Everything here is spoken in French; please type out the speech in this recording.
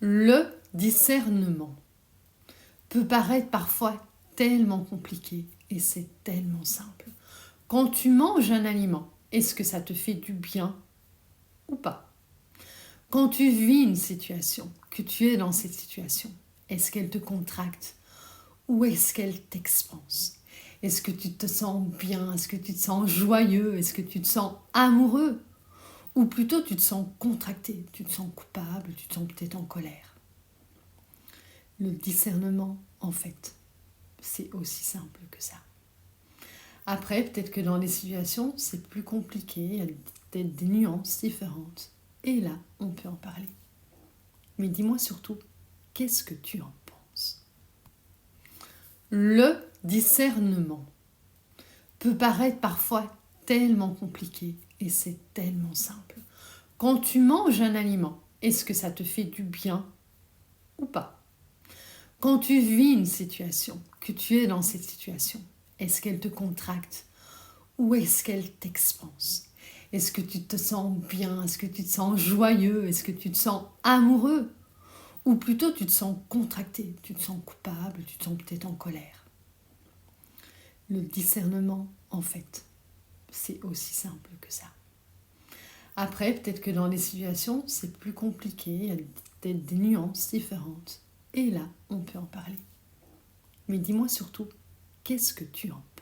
Le discernement peut paraître parfois tellement compliqué et c'est tellement simple. Quand tu manges un aliment, est-ce que ça te fait du bien ou pas? Quand tu vis une situation, que tu es dans cette situation, est-ce qu'elle te contracte ou est-ce qu'elle t'expanse? Est-ce que tu te sens bien? Est-ce que tu te sens joyeux? Est-ce que tu te sens amoureux? Ou plutôt tu te sens contracté, tu te sens coupable, tu te sens peut-être en colère. Le discernement, en fait, c'est aussi simple que ça. Après, peut-être que dans les situations, c'est plus compliqué, il y a peut-être des nuances différentes. Et là, on peut en parler. Mais dis-moi surtout, qu'est-ce que tu en penses? Le discernement peut paraître parfois tellement compliqué et c'est tellement simple. Quand tu manges un aliment, est-ce que ça te fait du bien ou pas? Quand tu vis une situation, que tu es dans cette situation, est-ce qu'elle te contracte ou est-ce qu'elle t'expanse? Est-ce que tu te sens bien? Est-ce que tu te sens joyeux? Est-ce que tu te sens amoureux? Ou plutôt tu te sens contracté, tu te sens coupable, tu te sens peut-être en colère. Le discernement, en fait, c'est aussi simple que ça. Après, peut-être que dans les situations, c'est plus compliqué, il y a peut-être des nuances différentes. Et là, on peut en parler. Mais dis-moi surtout, qu'est-ce que tu en penses?